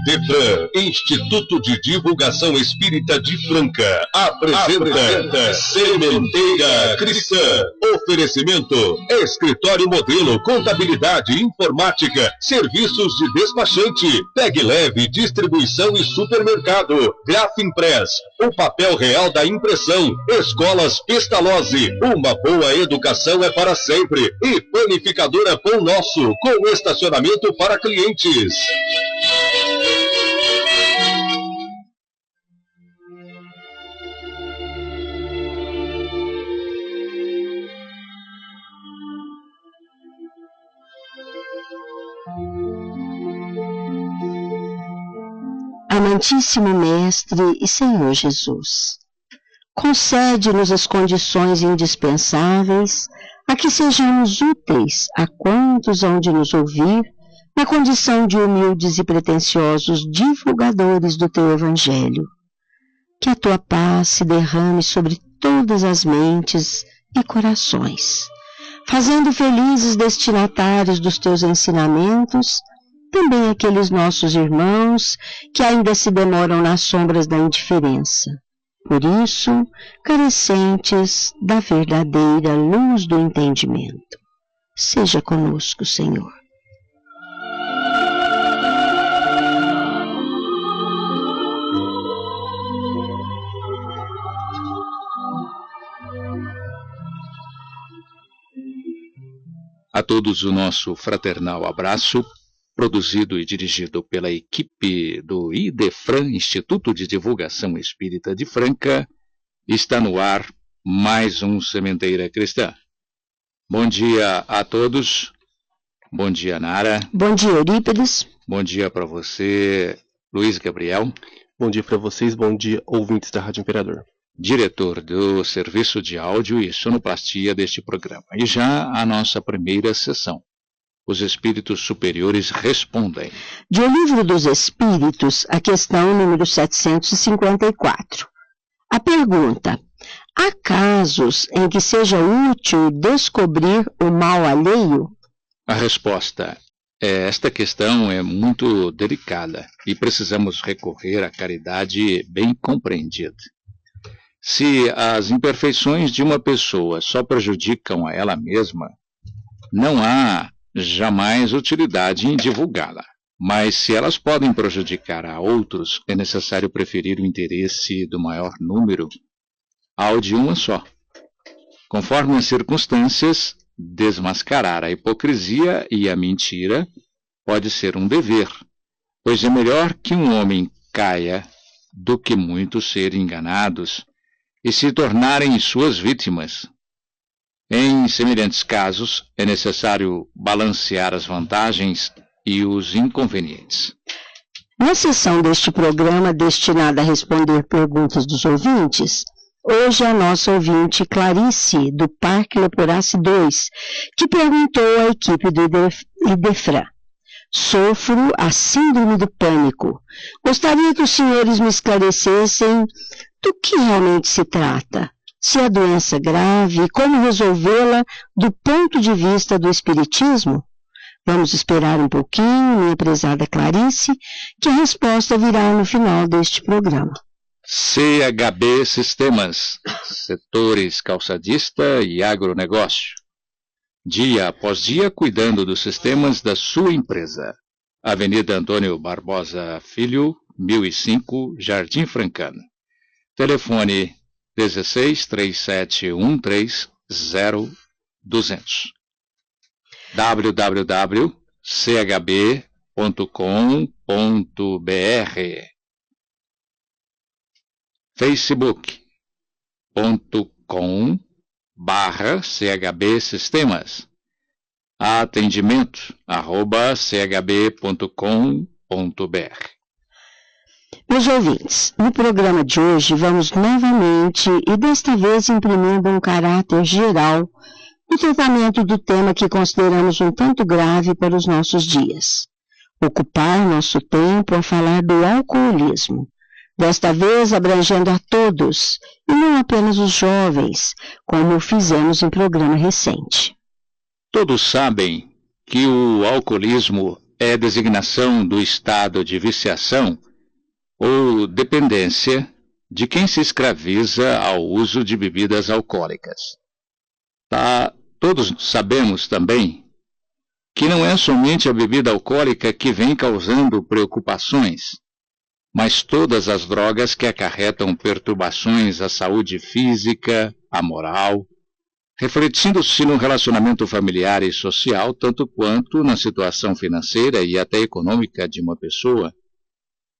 IDEFRAN, Instituto de Divulgação Espírita de Franca, apresenta Sementeira Cristã. Oferecimento: Escritório Modelo, Contabilidade, Informática, Serviços de Despachante, Pegue Leve, Distribuição e Supermercado, Grafimpress, o papel real da impressão, Escolas Pestalozzi, uma boa educação é para sempre, e Panificadora Pão Nosso, com estacionamento para clientes. Amantíssimo Mestre e Senhor Jesus, concede-nos as condições indispensáveis a que sejamos úteis a quantos hão de nos ouvir na condição de humildes e pretensiosos divulgadores do Teu Evangelho. Que a Tua paz se derrame sobre todas as mentes e corações, fazendo felizes destinatários dos Teus ensinamentos também aqueles nossos irmãos que ainda se demoram nas sombras da indiferença. Por isso, carecentes da verdadeira luz do entendimento. Seja conosco, Senhor. A todos o nosso fraternal abraço, produzido e dirigido pela equipe do IDEFRAN, Instituto de Divulgação Espírita de Franca. Está no ar mais um Sementeira Cristã. Bom dia a todos. Bom dia, Nara. Bom dia, Eurípides. Bom dia para você, Luiz Gabriel. Bom dia para vocês, bom dia, ouvintes da Rádio Imperador. Diretor do Serviço de Áudio e Sonoplastia deste programa. E já a nossa primeira sessão. Os Espíritos Superiores Respondem. De O Livro dos Espíritos, a questão número 754. A pergunta: há casos em que seja útil descobrir o mal alheio? A resposta é: esta questão é muito delicada e precisamos recorrer à caridade bem compreendida. Se as imperfeições de uma pessoa só prejudicam a ela mesma, não há jamais utilidade em divulgá-la. Mas se elas podem prejudicar a outros, é necessário preferir o interesse do maior número ao de uma só. Conforme as circunstâncias, desmascarar a hipocrisia e a mentira pode ser um dever, pois é melhor que um homem caia do que muitos serem enganados e se tornarem suas vítimas. Em semelhantes casos, é necessário balancear as vantagens e os inconvenientes. Na sessão deste programa destinada a responder perguntas dos ouvintes, hoje a nossa ouvinte Clarice, do Parque Leporace 2, que perguntou à equipe do IDEFRAN: sofro a síndrome do pânico. Gostaria que os senhores me esclarecessem do que realmente se trata. Se a doença é grave e como resolvê-la do ponto de vista do Espiritismo? Vamos esperar um pouquinho, minha prezada Clarice, que a resposta virá no final deste programa. CHB Sistemas, setores calçadista e agronegócio. Dia após dia cuidando dos sistemas da sua empresa. Avenida Antônio Barbosa Filho, 1005, Jardim Francano. Telefone 1637130200. www.chb.com.br. facebook.com/CHB Sistemas. atendimento@chb.com.br. Meus ouvintes, no programa de hoje vamos novamente e desta vez imprimindo um caráter geral no tratamento do tema que consideramos um tanto grave para os nossos dias. Ocupar nosso tempo a falar do alcoolismo, desta vez abrangendo a todos e não apenas os jovens, como fizemos em programa recente. Todos sabem que o alcoolismo é designação do estado de viciação ou dependência de quem se escraviza ao uso de bebidas alcoólicas. Todos sabemos também que não é somente a bebida alcoólica que vem causando preocupações, mas todas as drogas que acarretam perturbações à saúde física, à moral, refletindo-se no relacionamento familiar e social, tanto quanto na situação financeira e até econômica de uma pessoa,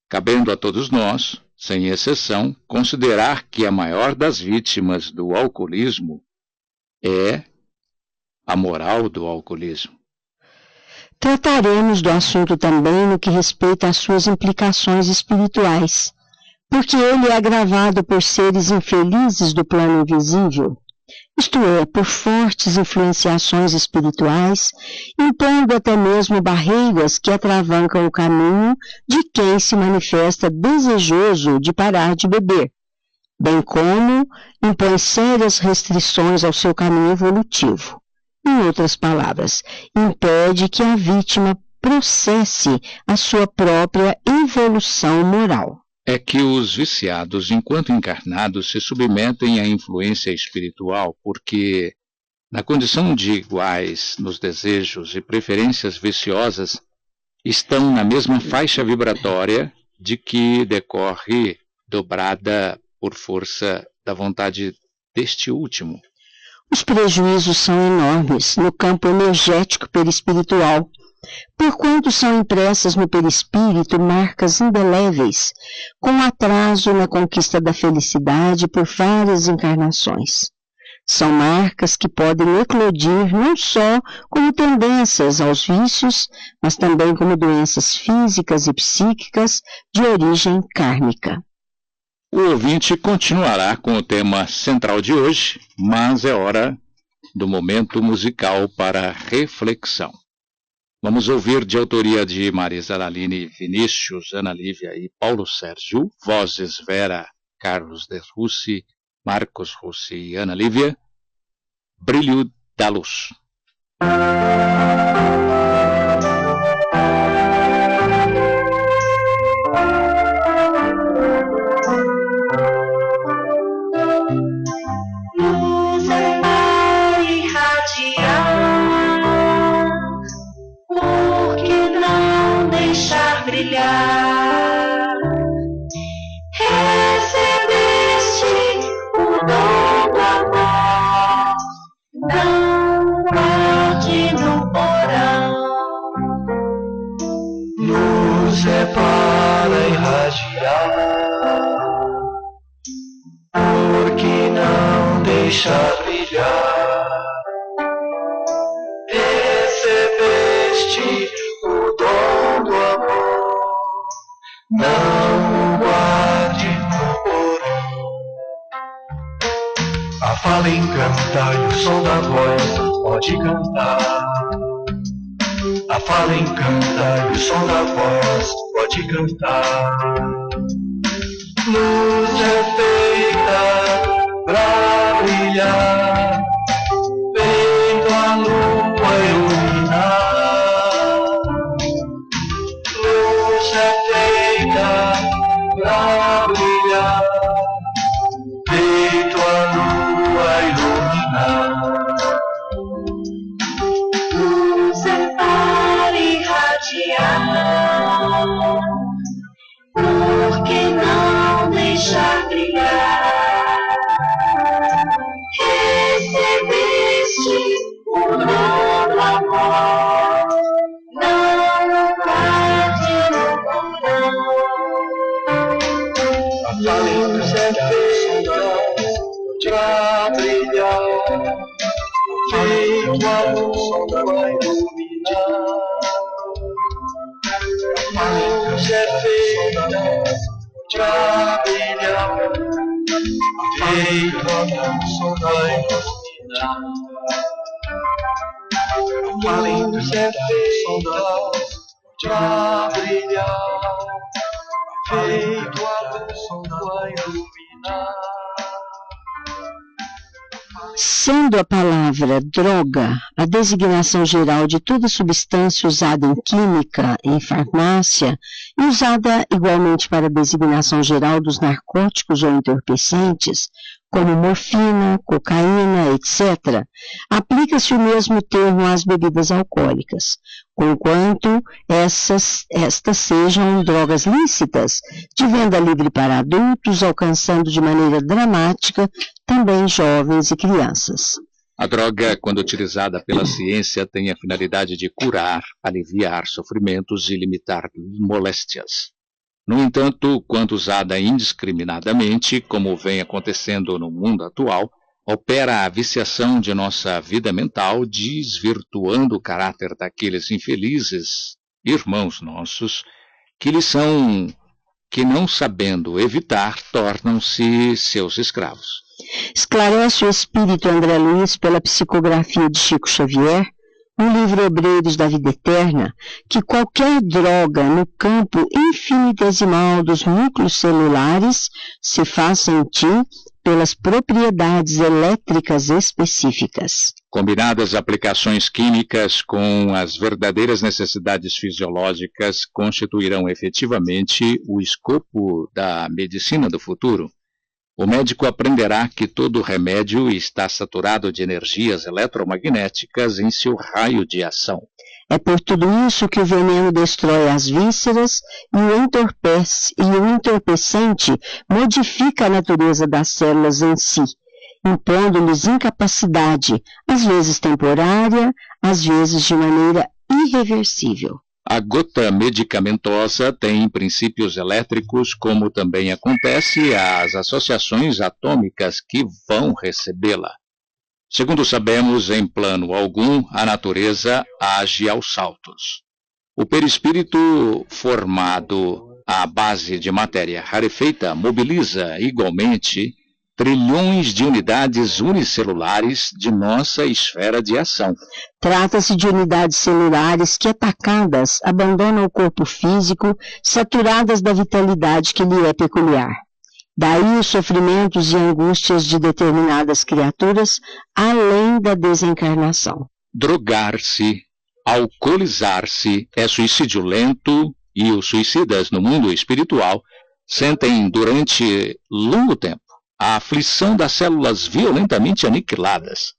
cabendo a todos nós, sem exceção, considerar que a maior das vítimas do alcoolismo é a moral do alcoolismo. Trataremos do assunto também no que respeita às suas implicações espirituais, porque ele é agravado por seres infelizes do plano invisível, isto é, por fortes influenciações espirituais, impondo até mesmo barreiras que atravancam o caminho de quem se manifesta desejoso de parar de beber, bem como impõe sérias restrições ao seu caminho evolutivo. Em outras palavras, impede que a vítima processe a sua própria evolução moral. É que os viciados, enquanto encarnados, se submetem à influência espiritual, porque, na condição de iguais nos desejos e preferências viciosas, estão na mesma faixa vibratória de que decorre dobrada por força da vontade deste último. Os prejuízos são enormes no campo energético perispiritual, porquanto são impressas no perispírito marcas indeléveis, com atraso na conquista da felicidade por várias encarnações. São marcas que podem eclodir não só como tendências aos vícios, mas também como doenças físicas e psíquicas de origem kármica. O ouvinte continuará com o tema central de hoje, mas é hora do momento musical para reflexão. Vamos ouvir de autoria de Marisa Laline, Vinícius, Ana Lívia e Paulo Sérgio, vozes Vera, Carlos de Russi, Marcos Russi e Ana Lívia, Brilho da Luz. Luz é para irradiar, por que não deixar brilhar? Recebeste o dom do amor, não guarde no porão. Luz é para irradiar, por que não deixar brilhar? Recebeste o dom do amor, não o guarde no porão. A fala encanta e o som da voz pode cantar. A fala encanta e o som da voz pode cantar. Luz é feita pra brilhar, feito a lua iluminar. Luz é feita pra brilhar, feito a lua iluminar. Luz é para irradiar, por que não deixar brilhar? Recebeste o dom do amor, não o guarde no porão. A luz é feita pra brilhar, feito a luz vai iluminar. A luz é feita pra brilhar, feito a luz vai iluminar. A luz é feita pra brilhar, feito a luz vai iluminar. Sendo a palavra droga a designação geral de toda substância usada em química, em farmácia, e usada igualmente para a designação geral dos narcóticos ou entorpecentes, como morfina, cocaína, etc., aplica-se o mesmo termo às bebidas alcoólicas, conquanto estas sejam drogas lícitas, de venda livre para adultos, alcançando de maneira dramática também jovens e crianças. A droga, quando utilizada pela ciência, tem a finalidade de curar, aliviar sofrimentos e limitar moléstias. No entanto, quando usada indiscriminadamente, como vem acontecendo no mundo atual, opera a viciação de nossa vida mental, desvirtuando o caráter daqueles infelizes irmãos nossos, que não sabendo evitar, tornam-se seus escravos. Esclarece o espírito André Luiz pela psicografia de Chico Xavier, no livro Obreiros da Vida Eterna, que qualquer droga no campo infinitesimal dos núcleos celulares se faz sentir pelas propriedades elétricas específicas. Combinadas aplicações químicas com as verdadeiras necessidades fisiológicas constituirão efetivamente o escopo da medicina do futuro. O médico aprenderá que todo remédio está saturado de energias eletromagnéticas em seu raio de ação. É por tudo isso que o veneno destrói as vísceras e o entorpecente modifica a natureza das células em si, impondo-lhes incapacidade, às vezes temporária, às vezes de maneira irreversível. A gota medicamentosa tem princípios elétricos, como também acontece às associações atômicas que vão recebê-la. Segundo sabemos, em plano algum, a natureza age aos saltos. O perispírito, formado à base de matéria rarefeita, mobiliza igualmente trilhões de unidades unicelulares de nossa esfera de ação. Trata-se de unidades celulares que, atacadas, abandonam o corpo físico, saturadas da vitalidade que lhe é peculiar. Daí os sofrimentos e angústias de determinadas criaturas, além da desencarnação. Drogar-se, alcoolizar-se é suicídio lento, e os suicidas no mundo espiritual sentem durante longo tempo a aflição das células violentamente aniquiladas,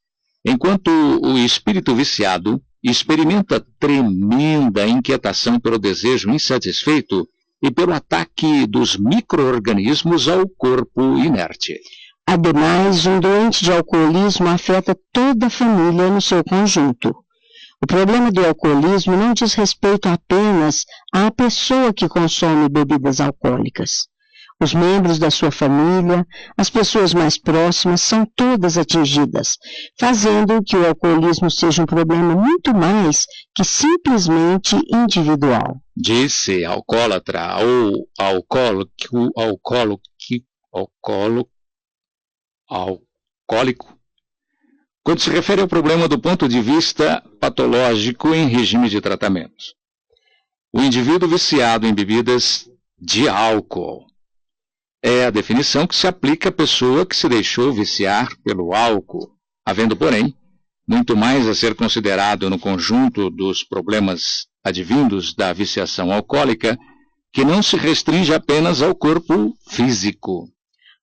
enquanto o espírito viciado experimenta tremenda inquietação pelo desejo insatisfeito e pelo ataque dos micro-organismos ao corpo inerte. Ademais, um doente de alcoolismo afeta toda a família no seu conjunto. O problema do alcoolismo não diz respeito apenas à pessoa que consome bebidas alcoólicas. Os membros da sua família, as pessoas mais próximas, são todas atingidas, fazendo que o alcoolismo seja um problema muito mais que simplesmente individual. Disse alcoólatra ou alcoólico, quando se refere ao problema do ponto de vista patológico em regime de tratamento. O indivíduo viciado em bebidas de álcool é a definição que se aplica à pessoa que se deixou viciar pelo álcool, havendo, porém, muito mais a ser considerado no conjunto dos problemas advindos da viciação alcoólica, que não se restringe apenas ao corpo físico.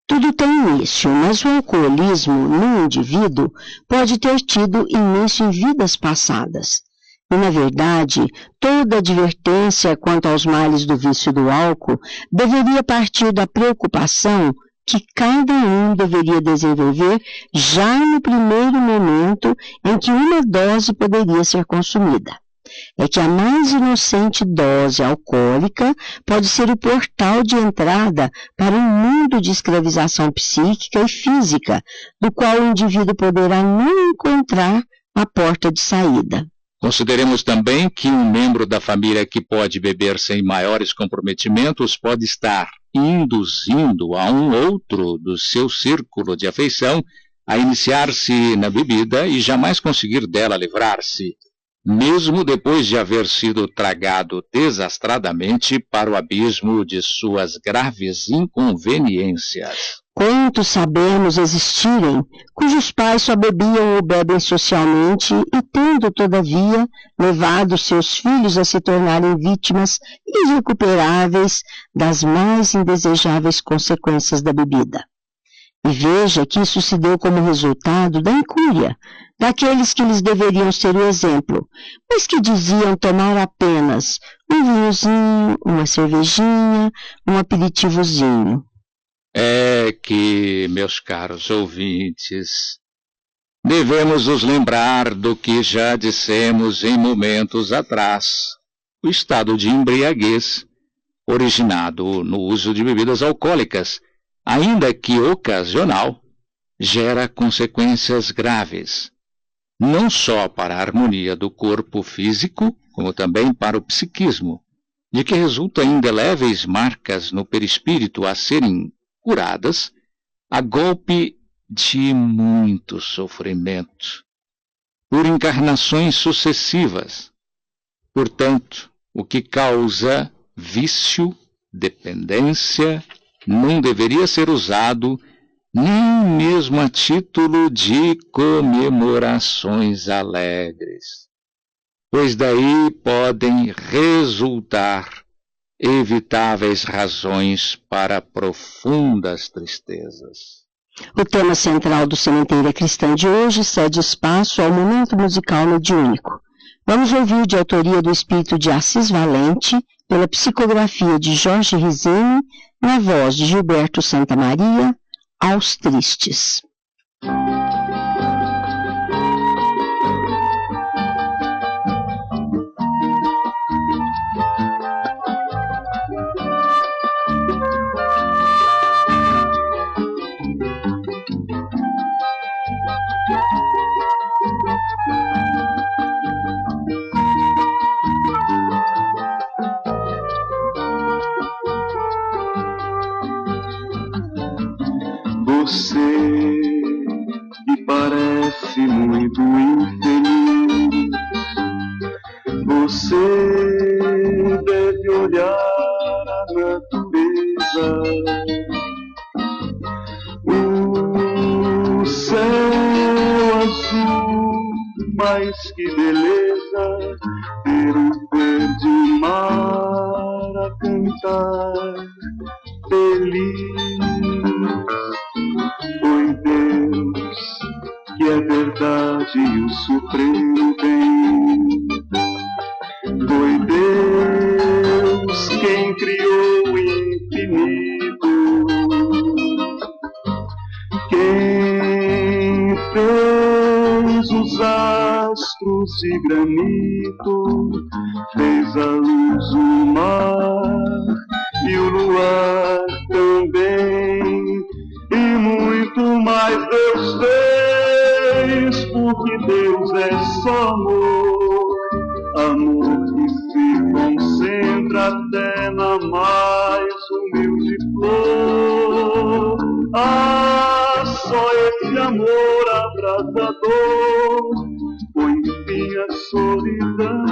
Tudo tem início, mas o alcoolismo no indivíduo pode ter tido início em vidas passadas. E, na verdade, toda advertência quanto aos males do vício do álcool deveria partir da preocupação que cada um deveria desenvolver já no primeiro momento em que uma dose poderia ser consumida. É que a mais inocente dose alcoólica pode ser o portal de entrada para um mundo de escravização psíquica e física, do qual o indivíduo poderá não encontrar a porta de saída. Consideremos também que um membro da família que pode beber sem maiores comprometimentos pode estar induzindo a um outro do seu círculo de afeição a iniciar-se na bebida e jamais conseguir dela livrar-se, mesmo depois de haver sido tragado desastradamente para o abismo de suas graves inconveniências. Quantos sabemos existirem, cujos pais só bebiam ou bebem socialmente e tendo, todavia, levado seus filhos a se tornarem vítimas irrecuperáveis das mais indesejáveis consequências da bebida. E veja que isso se deu como resultado da incúria daqueles que lhes deveriam ser o exemplo, mas que diziam tomar apenas um vinhozinho, uma cervejinha, um aperitivozinho. É que, meus caros ouvintes, devemos nos lembrar do que já dissemos em momentos atrás. O estado de embriaguez, originado no uso de bebidas alcoólicas, ainda que ocasional, gera consequências graves, não só para a harmonia do corpo físico, como também para o psiquismo, de que resultam indeléveis marcas no perispírito a serem curadas a golpe de muito sofrimento, por encarnações sucessivas. Portanto, o que causa vício, dependência, não deveria ser usado nem mesmo a título de comemorações alegres, pois daí podem resultar evitáveis razões para profundas tristezas. O tema central do Sementeira Cristã de hoje cede espaço ao momento musical mediúnico. Vamos ouvir de autoria do espírito de Assis Valente, pela psicografia de Jorge Rizini, na voz de Gilberto Santa Maria, Aos Tristes. Você me parece muito infeliz. Você deve olhar a natureza. O céu azul, mas que beleza, ter um verde mar a cantar feliz. Foi Deus, que é verdade e o supremo bem. Foi Deus quem criou o infinito, quem fez os astros de granito, fez a luz, o mar e o luar também. E muito mais Deus fez, porque Deus é só amor, amor que se concentra até na mais humilde flor. Ah, só esse amor abrasador põe fim à solidão,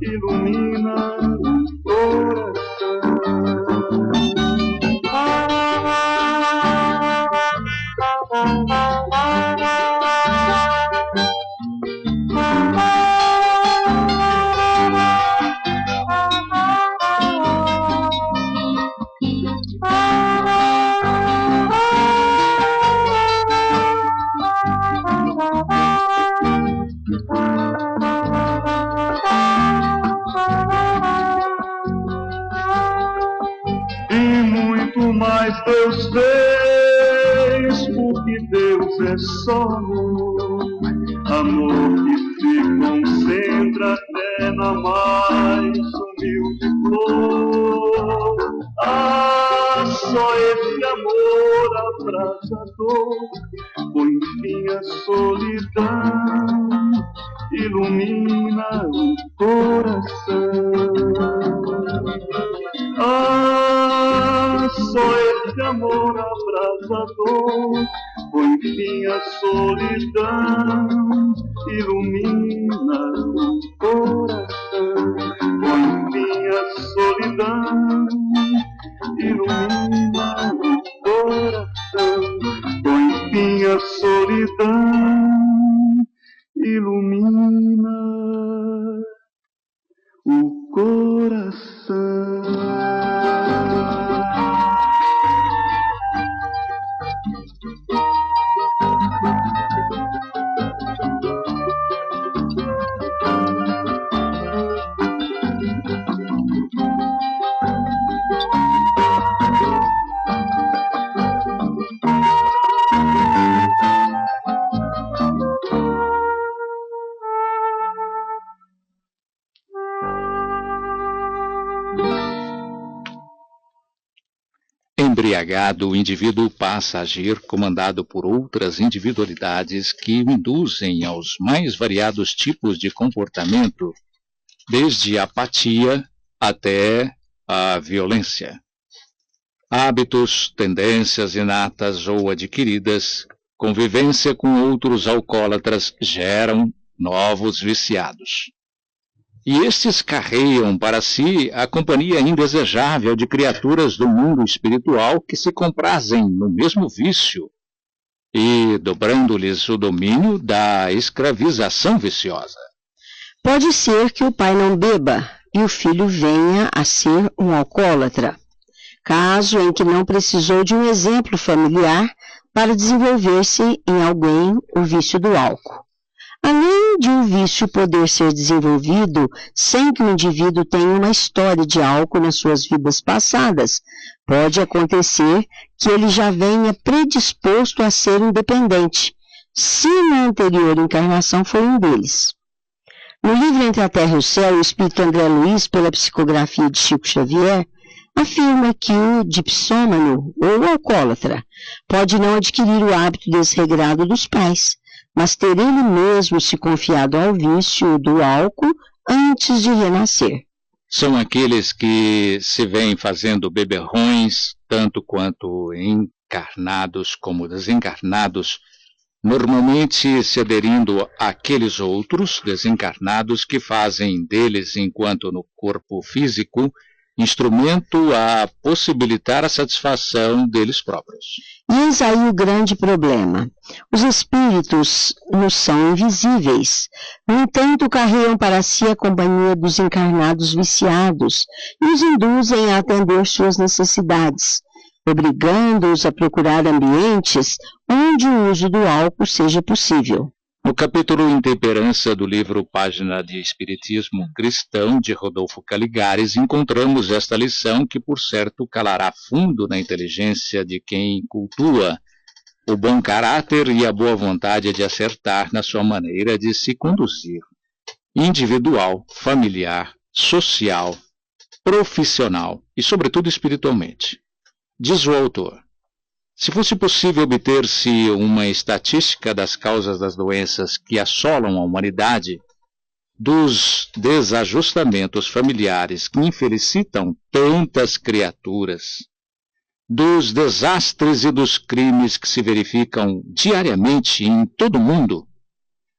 ilumina o coração. Mas Deus fez, porque Deus é só amor, amor que se concentra até na mais humilde flor. Ah, só esse amor abrasador põe fim à solidão, ilumina o coração. Ah, só esse amor abrasador põe fim à solidão, ilumina o coração. Põe fim à solidão, ilumina o coração. coração. Embriagado, o indivíduo passa a agir comandado por outras individualidades que o induzem aos mais variados tipos de comportamento, desde a apatia até a violência. Hábitos, tendências inatas ou adquiridas, convivência com outros alcoólatras geram novos viciados. E estes carregam para si a companhia indesejável de criaturas do mundo espiritual que se comprazem no mesmo vício e dobrando-lhes o domínio da escravização viciosa. Pode ser que o pai não beba e o filho venha a ser um alcoólatra, caso em que não precisou de um exemplo familiar para desenvolver-se em alguém o vício do álcool. Além de um vício poder ser desenvolvido sem que o indivíduo tenha uma história de álcool nas suas vidas passadas, pode acontecer que ele já venha predisposto a ser independente, se na anterior encarnação foi um deles. No livro Entre a Terra e o Céu, o espírito André Luiz, pela psicografia de Chico Xavier, afirma que o dipsômano ou alcoólatra pode não adquirir o hábito desregrado dos pais, mas ter ele mesmo se confiado ao vício do álcool antes de renascer. São aqueles que se vêm fazendo beberrões, tanto quanto encarnados como desencarnados, normalmente se aderindo àqueles outros desencarnados que fazem deles, enquanto no corpo físico, instrumento a possibilitar a satisfação deles próprios. E eis aí o grande problema. Os espíritos nos são invisíveis. No entanto, carregam para si a companhia dos encarnados viciados e os induzem a atender suas necessidades, obrigando-os a procurar ambientes onde o uso do álcool seja possível. No capítulo Intemperança do livro Página de Espiritismo Cristão, de Rodolfo Caligares, encontramos esta lição que, por certo, calará fundo na inteligência de quem cultua o bom caráter e a boa vontade de acertar na sua maneira de se conduzir, individual, familiar, social, profissional e, sobretudo, espiritualmente. Diz o autor: se fosse possível obter-se uma estatística das causas das doenças que assolam a humanidade, dos desajustamentos familiares que infelicitam tantas criaturas, dos desastres e dos crimes que se verificam diariamente em todo o mundo,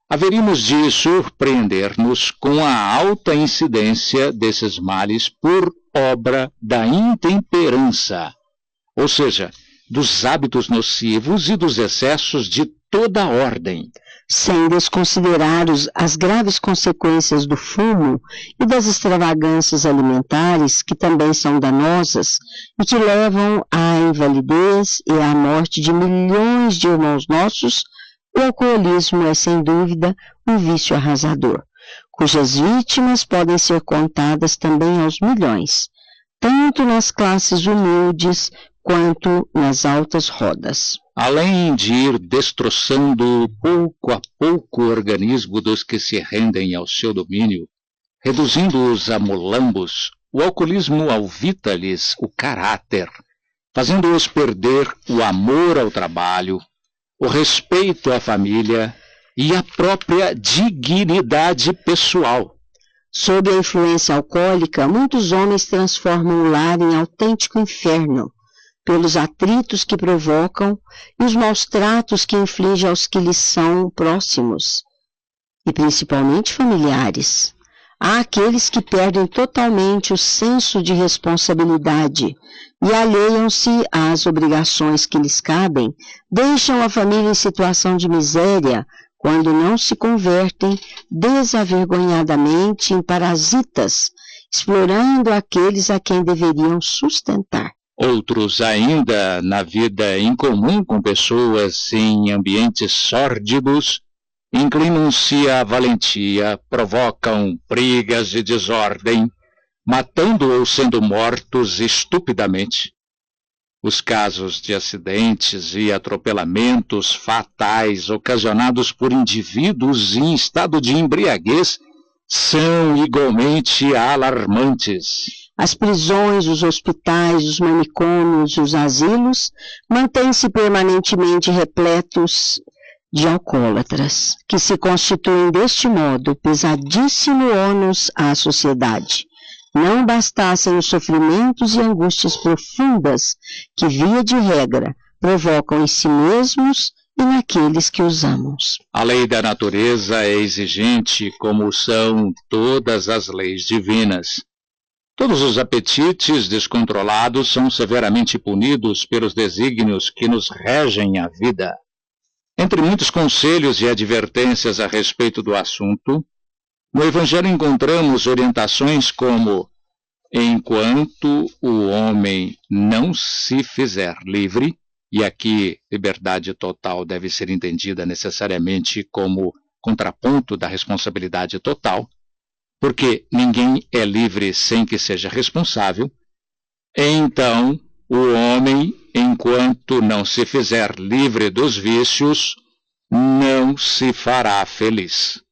haveríamos de surpreender-nos com a alta incidência desses males por obra da intemperança, ou seja, dos hábitos nocivos e dos excessos de toda a ordem, sem desconsiderar as graves consequências do fumo e das extravagâncias alimentares, que também são danosas e que levam à invalidez e à morte de milhões de irmãos nossos. O alcoolismo é, sem dúvida, um vício arrasador, cujas vítimas podem ser contadas também aos milhões, tanto nas classes humildes quanto nas altas rodas. Além de ir destroçando pouco a pouco o organismo dos que se rendem ao seu domínio, reduzindo-os a molambos, o alcoolismo alvita-lhes o caráter, fazendo-os perder o amor ao trabalho, o respeito à família e a própria dignidade pessoal. Sob a influência alcoólica, muitos homens transformam o lar em autêntico inferno, pelos atritos que provocam e os maus tratos que infligem aos que lhes são próximos, e principalmente familiares. Há aqueles que perdem totalmente o senso de responsabilidade e alheiam-se às obrigações que lhes cabem, deixam a família em situação de miséria quando não se convertem desavergonhadamente em parasitas explorando aqueles a quem deveriam sustentar. Outros ainda, na vida em comum com pessoas em ambientes sórdidos, inclinam-se à valentia, provocam brigas de desordem, matando ou sendo mortos estupidamente. Os casos de acidentes e atropelamentos fatais ocasionados por indivíduos em estado de embriaguez são igualmente alarmantes. As prisões, os hospitais, os manicômios e os asilos mantêm-se permanentemente repletos de alcoólatras, que se constituem deste modo pesadíssimo ônus à sociedade. Não bastassem os sofrimentos e angústias profundas que, via de regra, provocam em si mesmos e naqueles que os amam. A lei da natureza é exigente, como são todas as leis divinas. Todos os apetites descontrolados são severamente punidos pelos desígnios que nos regem a vida. Entre muitos conselhos e advertências a respeito do assunto, no Evangelho encontramos orientações como: enquanto o homem não se fizer livre, e aqui liberdade total deve ser entendida necessariamente como contraponto da responsabilidade total, porque ninguém é livre sem que seja responsável, então o homem, enquanto não se fizer livre dos vícios, não se fará feliz.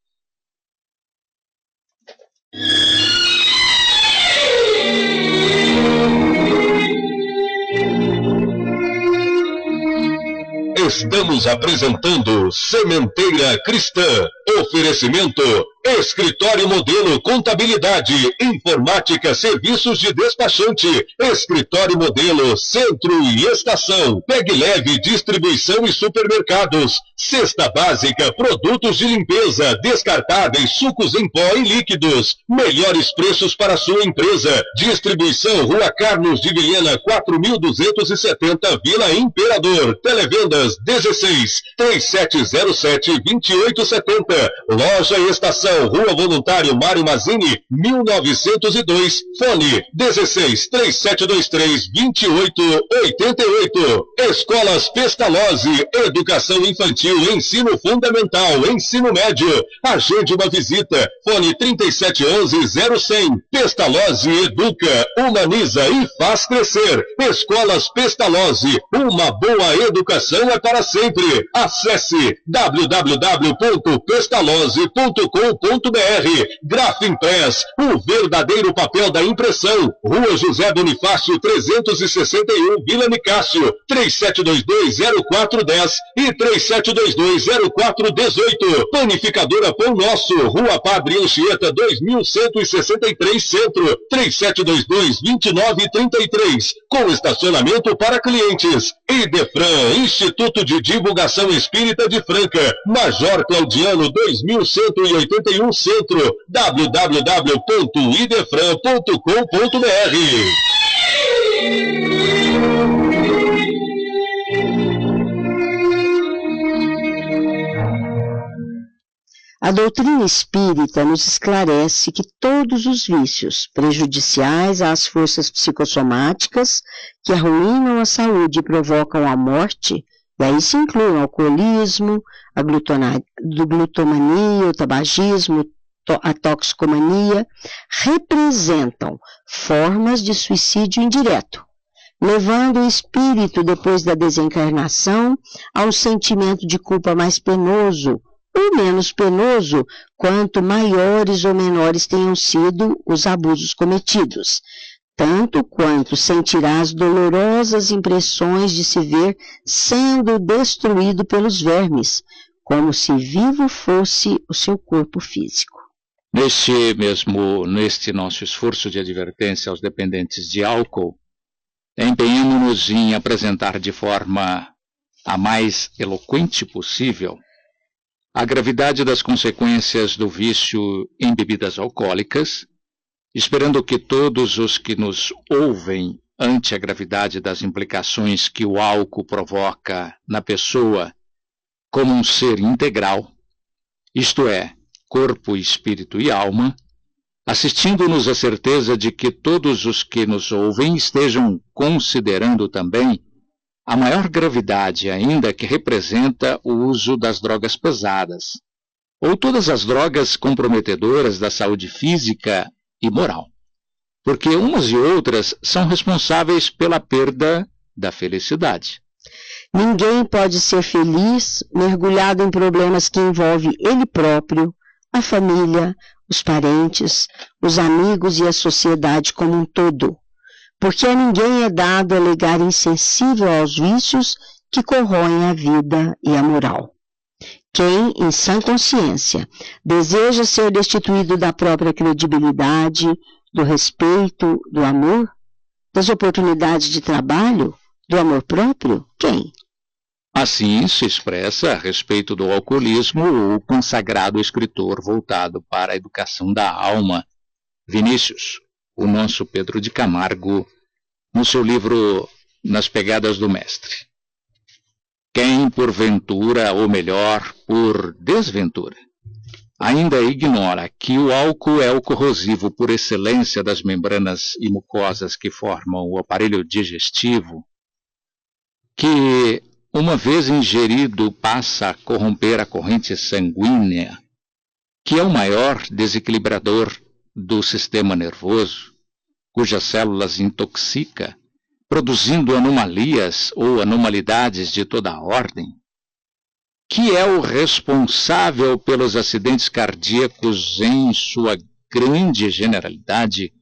Estamos apresentando Sementeira Cristã. Oferecimento: Escritório Modelo Contabilidade, Informática, Serviços de Despachante, Escritório Modelo Centro e Estação, Pegue Leve Distribuição e Supermercados, Cesta Básica, Produtos de Limpeza, Descartáveis, Sucos em Pó e Líquidos, melhores preços para sua empresa, Distribuição Rua Carlos de Vilhena 4270, Vila Imperador, Televendas 16 3707 2870, Loja Estação, Rua Voluntário Mário Mazzini, 1902, fone 16 3723 2888. Escolas Pestalozzi, Educação Infantil, Ensino Fundamental, Ensino Médio. Agende uma visita, fone 3711-0100. Pestalozzi educa, humaniza e faz crescer. Escolas Pestalozzi, uma boa educação é para sempre. Acesse www.pestalozzi.com.br. Grafimpress, o verdadeiro papel da impressão. Rua José Bonifácio 361, Vila Nicásio, 3722-0410 e 3722-0418. Panificadora Pão Nosso, Rua Padre Anchieta 2163 Centro, 3722-2933, com estacionamento para clientes. Idefran, Instituto de Divulgação Espírita de Franca, Major Claudiano 2181 Centro, www.idefran.com.br. A doutrina espírita nos esclarece que todos os vícios prejudiciais às forças psicossomáticas que arruinam a saúde e provocam a morte, e aí se incluem o alcoolismo, a glutomania, o tabagismo, a toxicomania, representam formas de suicídio indireto, levando o espírito, depois da desencarnação, a um sentimento de culpa mais penoso, ou menos penoso, quanto maiores ou menores tenham sido os abusos cometidos, tanto quanto sentirá as dolorosas impressões de se ver sendo destruído pelos vermes, como se vivo fosse o seu corpo físico. Neste nosso esforço de advertência aos dependentes de álcool, empenhamos-nos em apresentar de forma a mais eloquente possível a gravidade das consequências do vício em bebidas alcoólicas, esperando que todos os que nos ouvem ante a gravidade das implicações que o álcool provoca na pessoa como um ser integral, isto é, corpo, espírito e alma, assistindo-nos a certeza de que todos os que nos ouvem estejam considerando também a maior gravidade ainda que representa o uso das drogas pesadas, ou todas as drogas comprometedoras da saúde física e moral, porque umas e outras são responsáveis pela perda da felicidade. Ninguém pode ser feliz mergulhado em problemas que envolvem ele próprio, a família, os parentes, os amigos e a sociedade como um todo, porque a ninguém é dado alegar insensível aos vícios que corroem a vida e a moral. Quem, em sã consciência, deseja ser destituído da própria credibilidade, do respeito, do amor, das oportunidades de trabalho, do amor próprio, quem? Assim se expressa a respeito do alcoolismo o consagrado escritor voltado para a educação da alma, Vinícius, o nosso Pedro de Camargo, no seu livro Nas Pegadas do Mestre. Quem, porventura, ou melhor, por desventura, ainda ignora que o álcool é o corrosivo por excelência das membranas e mucosas que formam o aparelho digestivo, que, uma vez ingerido, passa a corromper a corrente sanguínea, que é o maior desequilibrador do sistema nervoso, cujas células intoxica, produzindo anomalias ou anormalidades de toda a ordem, que é o responsável pelos acidentes cardíacos em sua grande generalidade,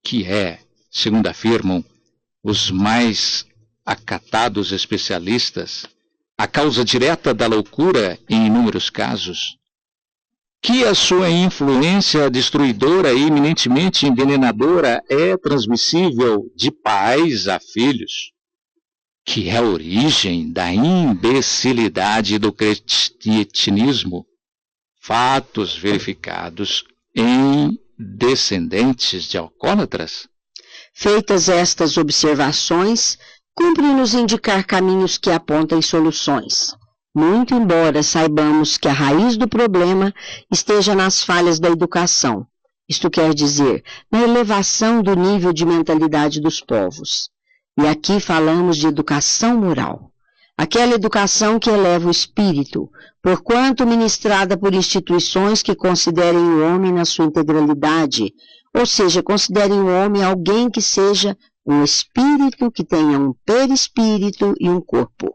que é, segundo afirmam os mais acatados especialistas, a causa direta da loucura em inúmeros casos, que a sua influência destruidora e eminentemente envenenadora é transmissível de pais a filhos, que é a origem da imbecilidade do cretinismo, fatos verificados em descendentes de alcoólatras. Feitas estas observações, cumpre-nos indicar caminhos que apontem soluções. Muito embora saibamos que a raiz do problema esteja nas falhas da educação, isto quer dizer, na elevação do nível de mentalidade dos povos. E aqui falamos de educação moral. Aquela educação que eleva o espírito, porquanto ministrada por instituições que considerem o homem na sua integralidade, ou seja, considerem o homem alguém que seja um espírito, que tenha um perispírito e um corpo.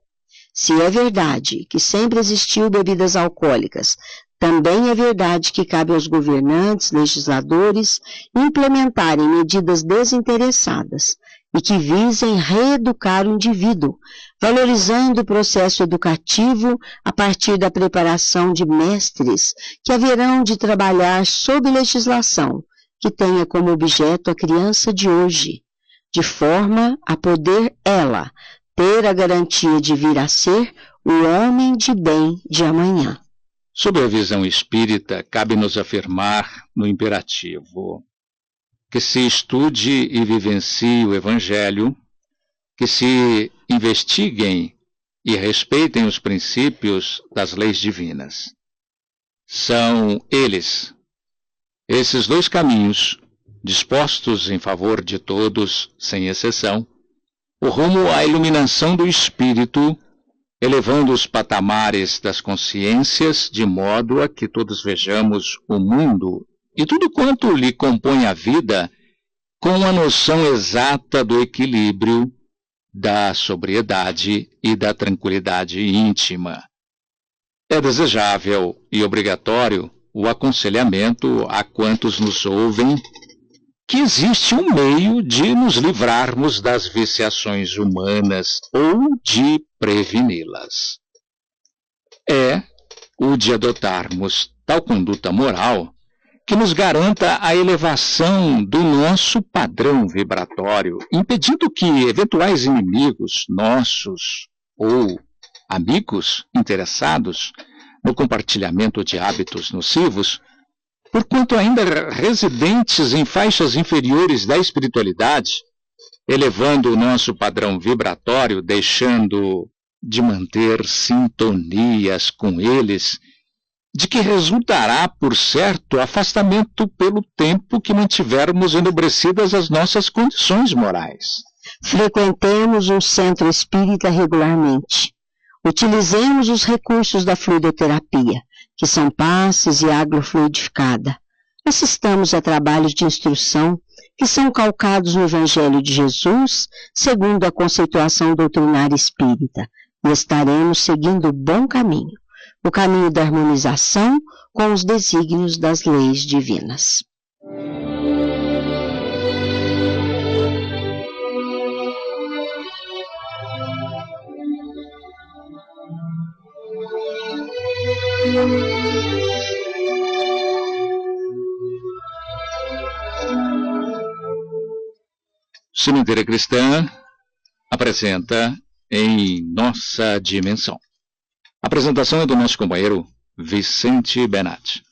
Se é verdade que sempre existiu bebidas alcoólicas, também é verdade que cabe aos governantes, legisladores, implementarem medidas desinteressadas e que visem reeducar o indivíduo, valorizando o processo educativo a partir da preparação de mestres que haverão de trabalhar sob legislação que tenha como objeto a criança de hoje, de forma a poder ela ter a garantia de vir a ser o homem de bem de amanhã. Sob a visão espírita, cabe-nos afirmar no imperativo que se estude e vivencie o Evangelho, que se investiguem e respeitem os princípios das leis divinas. São esses dois caminhos, dispostos em favor de todos, sem exceção, o rumo à iluminação do espírito, elevando os patamares das consciências, de modo a que todos vejamos o mundo e tudo quanto lhe compõe a vida com a noção exata do equilíbrio, da sobriedade e da tranquilidade íntima. É desejável e obrigatório o aconselhamento a quantos nos ouvem que existe um meio de nos livrarmos das viciações humanas ou de preveni-las. É o de adotarmos tal conduta moral que nos garanta a elevação do nosso padrão vibratório, impedindo que eventuais inimigos nossos ou amigos interessados no compartilhamento de hábitos nocivos, porquanto ainda residentes em faixas inferiores da espiritualidade, elevando o nosso padrão vibratório, deixando de manter sintonias com eles de que resultará, por certo, afastamento pelo tempo que mantivermos enobrecidas as nossas condições morais. Frequentemos um centro espírita regularmente. Utilizemos os recursos da fluidoterapia, que são passes e água fluidificada. Assistamos a trabalhos de instrução que são calcados no Evangelho de Jesus, segundo a conceituação doutrinária espírita, e estaremos seguindo o bom caminho, o caminho da harmonização com os desígnios das leis divinas. Sementeira Cristã apresenta Em Nossa Dimensão. A apresentação é do nosso companheiro Vicente Benatti.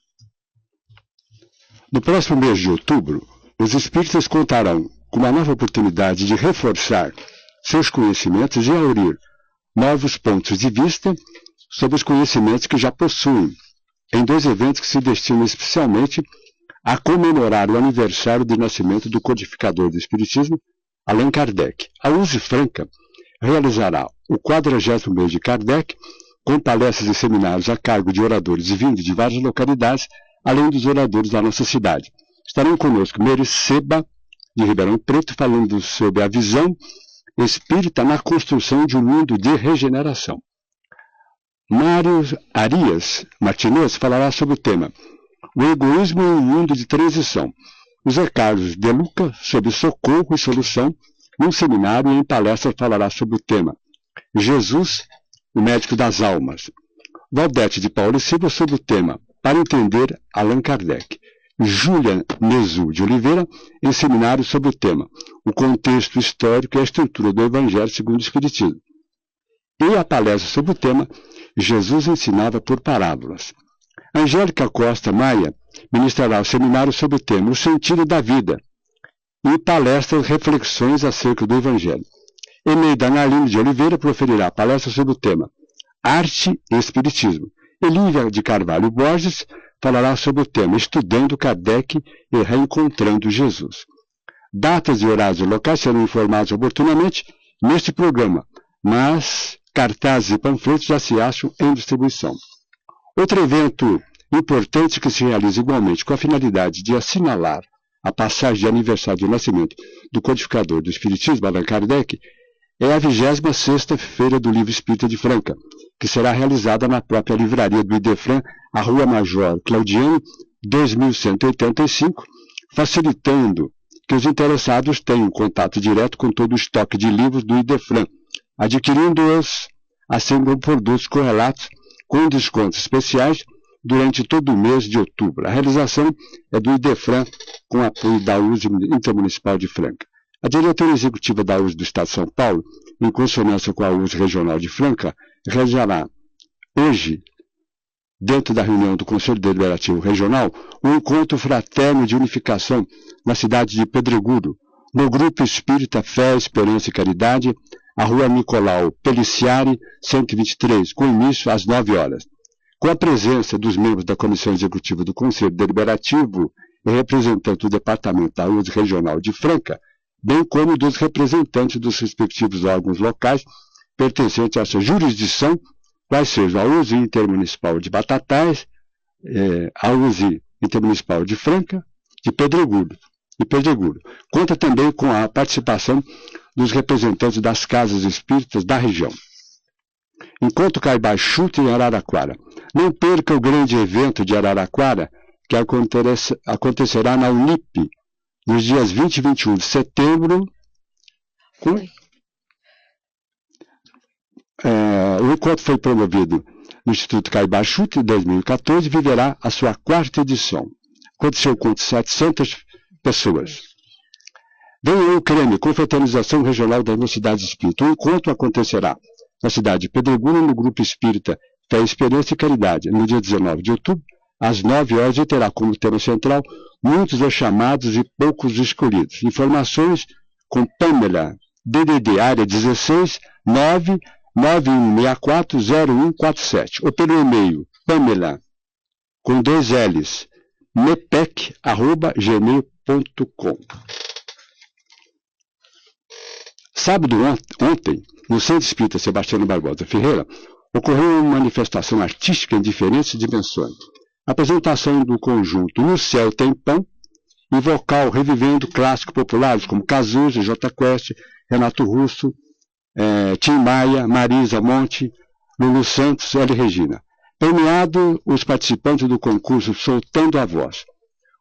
No próximo mês de outubro, os espíritas contarão com uma nova oportunidade de reforçar seus conhecimentos e aurir novos pontos de vista sobre os conhecimentos que já possuem, em 2 eventos que se destinam especialmente a comemorar o aniversário de nascimento do codificador do Espiritismo, Allan Kardec. A USE Franca realizará o 40º mês de Kardec, com palestras e seminários a cargo de oradores vindos de várias localidades, além dos oradores da nossa cidade. Estarão conosco Meire Seba, de Ribeirão Preto, falando sobre a visão espírita na construção de um mundo de regeneração. Mário Arias Martinez falará sobre o tema O egoísmo em um mundo de transição. José Carlos de Luca sobre socorro e solução, num seminário e em palestra falará sobre o tema Jesus, o médico das almas. Valdete de Paulo e Silva sobre o tema Para entender Allan Kardec. Júlia Nezu de Oliveira em seminário sobre o tema O contexto histórico e a estrutura do Evangelho segundo o Espiritismo. E a palestra sobre o tema Jesus ensinava por parábolas. Angélica Costa Maia ministrará o seminário sobre o tema O sentido da vida e palestras reflexões acerca do Evangelho. Eneida Naline de Oliveira proferirá palestra sobre o tema Arte e Espiritismo. Elívia de Carvalho Borges falará sobre o tema Estudando Kardec e Reencontrando Jesus. Datas e horários locais serão informados oportunamente neste programa, mas cartazes e panfletos já se acham em distribuição. Outro evento importante que se realiza igualmente com a finalidade de assinalar a passagem de aniversário do nascimento do codificador do Espiritismo, Allan Kardec, é a 26ª Feira do Livro Espírita de Franca, que será realizada na própria livraria do Idefran, a Rua Major Claudiano, 2185, facilitando que os interessados tenham contato direto com todo o estoque de livros do Idefran, adquirindo-os assim como produtos correlatos com descontos especiais durante todo o mês de outubro. A realização é do Idefran, com apoio da USE Intermunicipal de Franca. A diretoria executiva da USE do Estado de São Paulo, em consonância com a USE Regional de Franca, realizará hoje, dentro da reunião do Conselho Deliberativo Regional, um encontro fraterno de unificação na cidade de Pedregulho, no Grupo Espírita Fé, Esperança e Caridade, a Rua Nicolau Peliciari, 123, com início às 9 horas. Com a presença dos membros da Comissão Executiva do Conselho Deliberativo e representantes do Departamento da USE Regional de Franca, bem como dos representantes dos respectivos órgãos locais pertencentes a essa jurisdição, quais sejam a USE Intermunicipal de Batatais, a USE Intermunicipal de Franca, de Pedregulho. Conta também com a participação dos representantes das casas espíritas da região. Encontro Caibaixuta em Araraquara. Não perca o grande evento de Araraquara, que acontecerá na Unip, nos dias 20 e 21 de setembro. O encontro foi promovido no Instituto Caibaixuta em 2014 e viverá a sua 4ª edição. Aconteceu com 700 pessoas. Venha o CREME, Confraternização Regional das Mocidades Espíritas. O encontro acontecerá na cidade de Pedregulho, no Grupo Espírita Fé, Esperança e Caridade, no dia 19 de outubro, às 9 horas, e terá como tema central muitos os chamados e poucos os escolhidos. Informações com Pamela, DDD, área 16, 991640147, ou pelo e-mail Pamela, com 2 L's, mepec@gmail.com. Sábado ontem, no Centro Espírita Sebastiano Barbosa Ferreira, ocorreu uma manifestação artística em diferentes dimensões. Apresentação do conjunto No Céu Tem Pão e vocal revivendo clássicos populares como Cazuza, J Quest, Renato Russo, Tim Maia, Marisa Monte, Lulu Santos, L. Regina. Premiado os participantes do concurso Soltando a Voz.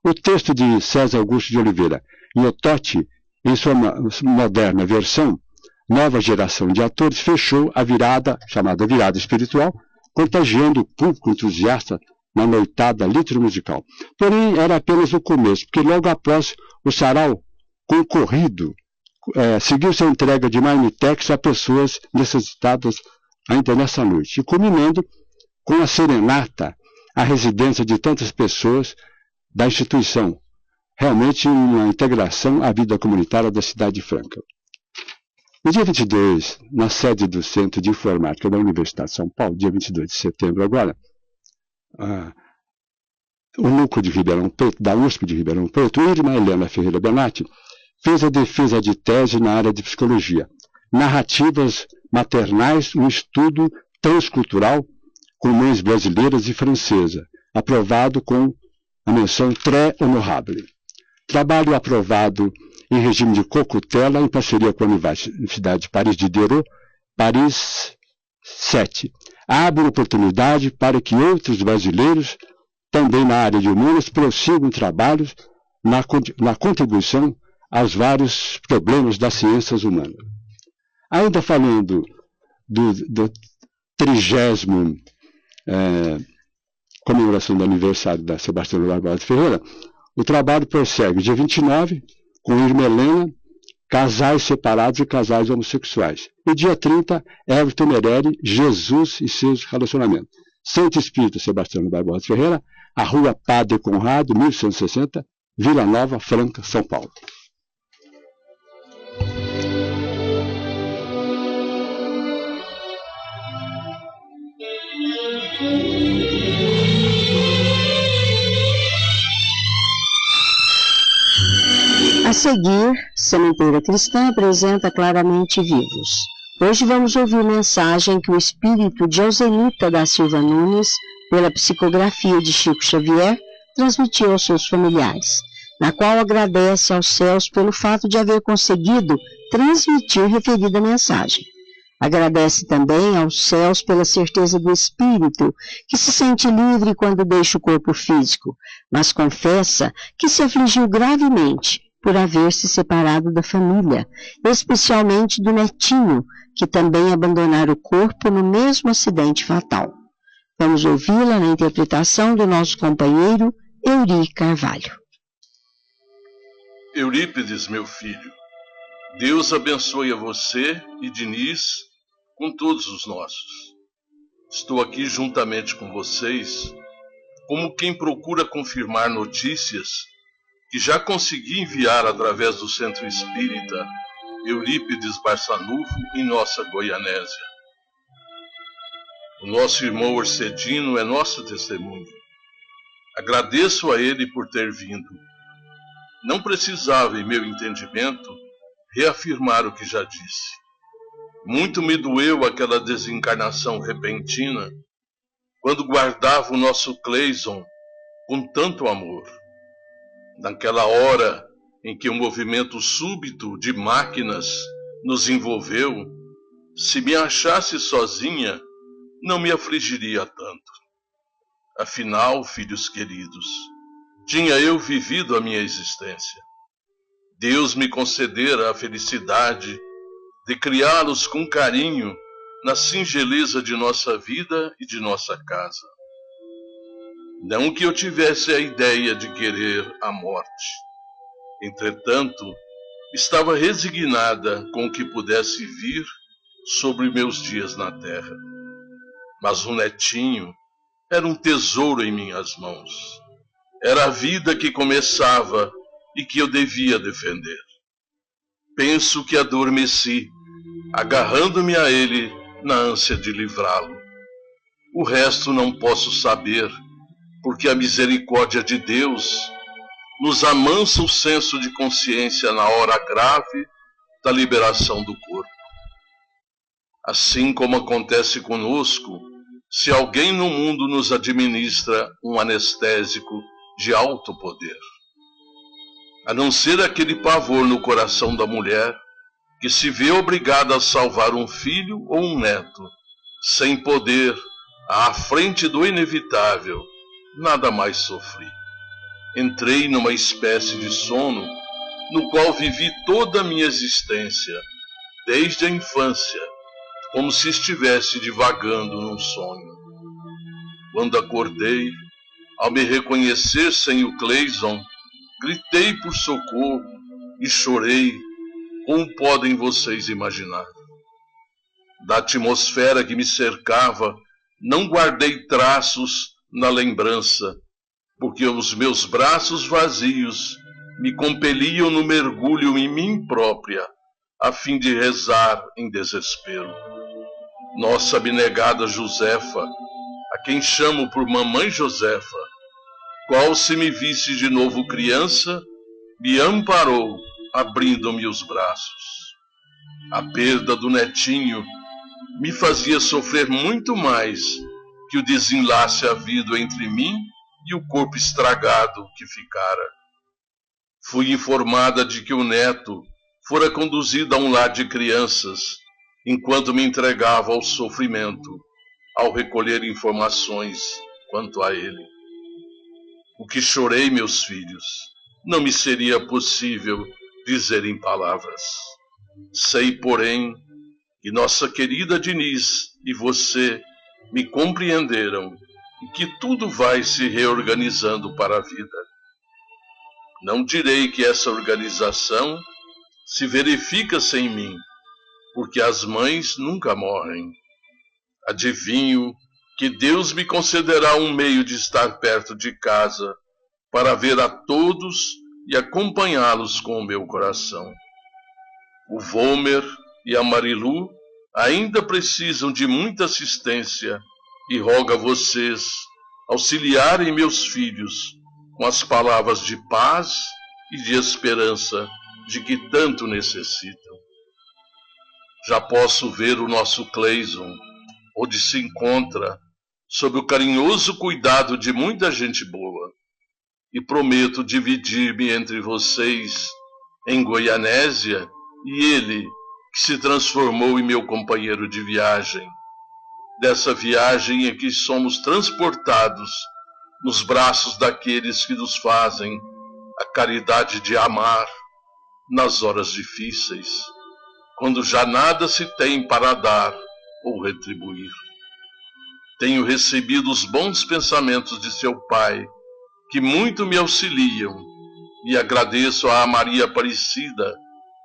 O texto de César Augusto de Oliveira, Iototti, em sua moderna versão, nova geração de atores, fechou a virada, chamada virada espiritual, contagiando o público entusiasta na noitada litro-musical. Porém, era apenas o começo, porque logo após o sarau concorrido, seguiu-se a entrega de marmitex a pessoas necessitadas ainda nessa noite, e culminando com a serenata, a residência de tantas pessoas da instituição. Realmente uma integração à vida comunitária da cidade de Franca. No dia 22, na sede do Centro de Informática da Universidade de São Paulo, dia 22 de setembro agora, o núcleo de Ribeirão Preto, da USP de Ribeirão Preto, Irma Helena Ferreira Benatti, fez a defesa de tese na área de psicologia. Narrativas maternais, um estudo transcultural com mães brasileiras e francesa, aprovado com a menção très honorable. Trabalho aprovado em regime de cocutela, em parceria com a Universidade de Paris Diderot, Paris 7. Abre oportunidade para que outros brasileiros, também na área de humanas, prossigam trabalhos na contribuição aos vários problemas das ciências humanas. Ainda falando do 30º comemoração do aniversário da Sebastiano Barbosa Ferreira, o trabalho prossegue dia 29, com Irma Helena, casais separados e casais homossexuais. E dia 30, Everton Mereri, Jesus e seus relacionamentos. Centro Espírita Sebastiano Barbosa Ferreira, a Rua Padre Conrado, 1160, Vila Nova, Franca, São Paulo. A seguir, Sementeira Cristã apresenta Claramente Vivos. Hoje vamos ouvir mensagem que o espírito de Joselita da Silva Nunes, pela psicografia de Chico Xavier, transmitiu aos seus familiares, na qual agradece aos céus pelo fato de haver conseguido transmitir referida mensagem. Agradece também aos céus pela certeza do espírito, que se sente livre quando deixa o corpo físico, mas confessa que se afligiu gravemente por haver se separado da família, especialmente do netinho, que também abandonara o corpo no mesmo acidente fatal. Vamos ouvi-la na interpretação do nosso companheiro Euri Carvalho. Eurípides, meu filho, Deus abençoe a você e Diniz com todos os nossos. Estou aqui juntamente com vocês, como quem procura confirmar notícias que já consegui enviar através do Centro Espírita Eurípides Barçanufo em nossa Goianésia. O nosso irmão Orcedino é nosso testemunho. Agradeço a ele por ter vindo. Não precisava, em meu entendimento, reafirmar o que já disse. Muito me doeu aquela desencarnação repentina, quando guardava o nosso Cleison com tanto amor. Naquela hora em que o movimento súbito de máquinas nos envolveu, se me achasse sozinha, não me afligiria tanto. Afinal, filhos queridos, tinha eu vivido a minha existência. Deus me concedera a felicidade de criá-los com carinho na singeleza de nossa vida e de nossa casa. Não que eu tivesse a ideia de querer a morte. Entretanto, estava resignada com o que pudesse vir sobre meus dias na terra. Mas o netinho era um tesouro em minhas mãos. Era a vida que começava e que eu devia defender. Penso que adormeci, agarrando-me a ele na ânsia de livrá-lo. O resto não posso saber, porque a misericórdia de Deus nos amansa o senso de consciência na hora grave da liberação do corpo. Assim como acontece conosco, se alguém no mundo nos administra um anestésico de alto poder. A não ser aquele pavor no coração da mulher que se vê obrigada a salvar um filho ou um neto, sem poder, à frente do inevitável, nada mais sofri. Entrei numa espécie de sono no qual vivi toda a minha existência, desde a infância, como se estivesse divagando num sonho. Quando acordei, ao me reconhecer sem o Cleison, gritei por socorro e chorei, como podem vocês imaginar. Da atmosfera que me cercava, não guardei traços na lembrança, porque os meus braços vazios me compeliam no mergulho em mim própria, a fim de rezar em desespero. Nossa abnegada Josefa, a quem chamo por Mamãe Josefa, qual se me visse de novo criança, me amparou, abrindo-me os braços. A perda do netinho me fazia sofrer muito mais que o desenlace havido entre mim e o corpo estragado que ficara. Fui informada de que o neto fora conduzido a um lar de crianças, enquanto me entregava ao sofrimento, ao recolher informações quanto a ele. O que chorei, meus filhos, não me seria possível dizer em palavras. Sei, porém, que nossa querida Diniz e você me compreenderam e que tudo vai se reorganizando para a vida. Não direi que essa organização se verifica sem mim, porque as mães nunca morrem. Adivinho que Deus me concederá um meio de estar perto de casa para ver a todos e acompanhá-los com o meu coração. O Volmer e a Marilu ainda precisam de muita assistência e rogo a vocês auxiliarem meus filhos com as palavras de paz e de esperança de que tanto necessitam. Já posso ver o nosso Cleison, onde se encontra, sob o carinhoso cuidado de muita gente boa, e prometo dividir-me entre vocês em Goianésia e ele, que se transformou em meu companheiro de viagem, dessa viagem em que somos transportados nos braços daqueles que nos fazem a caridade de amar nas horas difíceis, quando já nada se tem para dar ou retribuir. Tenho recebido os bons pensamentos de seu pai, que muito me auxiliam, e agradeço à Maria Aparecida,